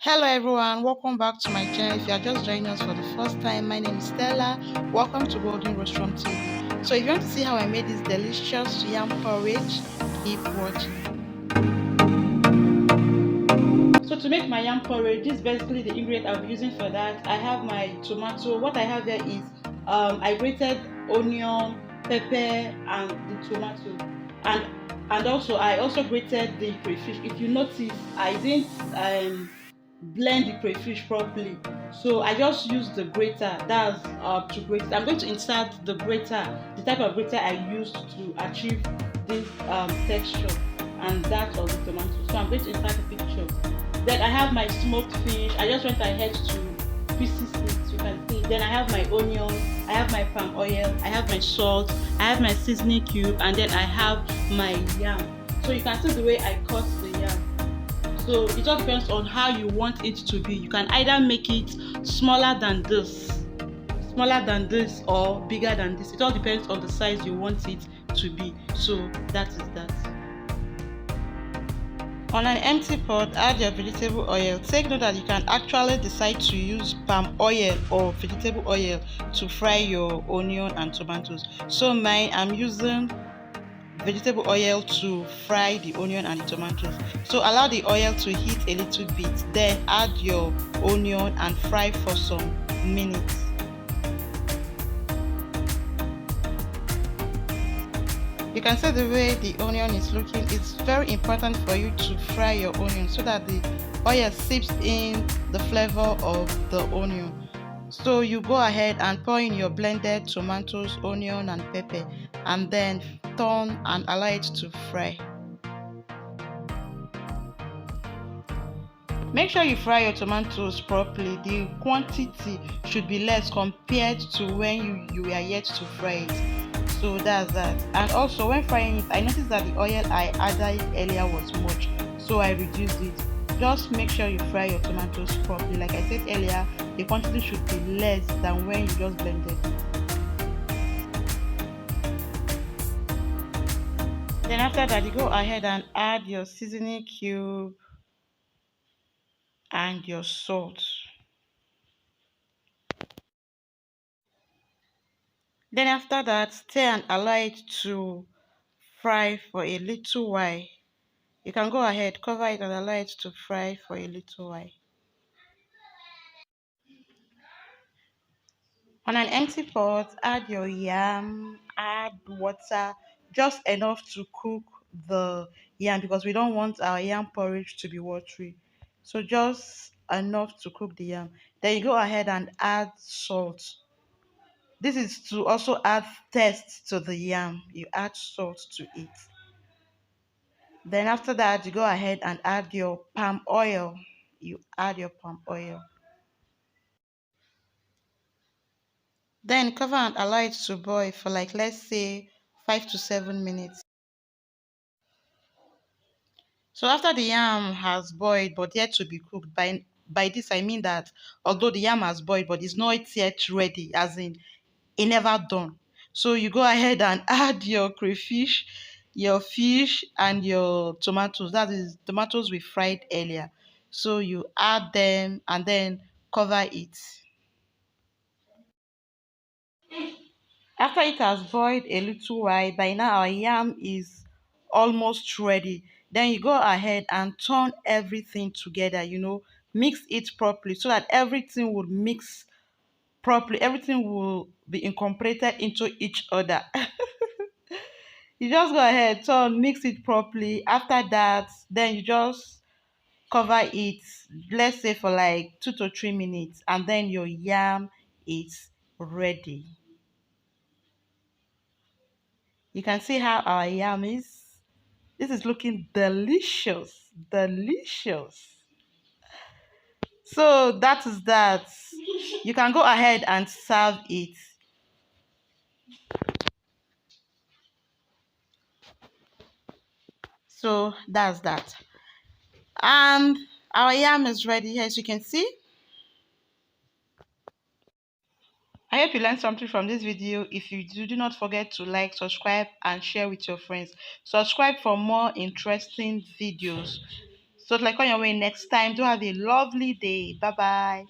Hello everyone, welcome back to my channel. If you are just joining us for the first time, my name is Stella. Welcome to Golden Rostrum TV. So if you want to see how I made this delicious yam porridge, keep watching. So to make my yam porridge, this is basically the ingredient I'll be using for that. I have my tomato. What I have here is I grated onion, pepper, and the tomato, and also I also grated the crayfish. If you notice, I didn't blend the crayfish properly, so I just used the grater. That's to grate it. I'm going to insert the grater, the type of grater I used to achieve this texture, and that of the tomato. So I'm going to insert the picture. Then I have my smoked fish. I just went ahead to pieces it, you can see. Then I have my onion, I have my palm oil, I have my salt, I have my seasoning cube, and then I have my yam. So you can see the way I cut the yam. So it all depends on how you want it to be. You can either make it smaller than this or bigger than this. It all depends on the size you want it to be. So that is that. On an empty pot, add your vegetable oil. Take note that you can actually decide to use palm oil or vegetable oil to fry your onion and tomatoes. So mine, I'm using vegetable oil to fry the onion and the tomatoes. So allow the oil to heat a little bit, then add your onion and fry for some minutes. You can see the way the onion is looking. It's very important for you to fry your onion so that the oil seeps in the flavor of the onion. So you go ahead and pour in your blended tomatoes, onion and pepper, and then turn and allow it to fry. Make sure you fry your tomatoes properly. The quantity should be less compared to when you were yet to fry it. So that's that. And also when frying it, I noticed that the oil I added earlier was much, so I reduced it. Just make sure you fry your tomatoes properly. Like I said earlier, the quantity should be less than when you just blended it. Then after that, you go ahead and add your seasoning cube and your salt. Then after that, stir and allow it to fry for a little while. You can go ahead, cover it and allow it to fry for a little while. On an empty pot, add your yam, add water, just enough to cook the yam because we don't want our yam porridge to be watery. So just enough to cook the yam. Then you go ahead and add salt. This is to also add taste to the yam. You add salt to it. Then after that, you go ahead and add your palm oil. You add your palm oil. Then cover and allow it to boil for like, let's say, 5 to 7 minutes. So after the yam has boiled but yet to be cooked, by this I mean that although the yam has boiled but it's not yet ready, as in it never done. So you go ahead and add your crayfish, your fish, and your tomatoes. That is tomatoes we fried earlier. So you add them and then cover it. After it has boiled a little while, by now our yam is almost ready. Then you go ahead and turn everything together, mix it properly so that everything will mix properly. Everything will be incorporated into each other. You just go ahead, turn, mix it properly. After that, then you just cover it, let's say for like 2 to 3 minutes, and then your yam is ready. You can see how our yam is. This is looking delicious, delicious. So that is that. You can go ahead and serve it. So that's that. And our yam is ready, as you can see. I hope you learned something from this video. If you do not forget to like, subscribe, and share with your friends. Subscribe for more interesting videos. So, like on your way next time. Do have a lovely day. Bye bye.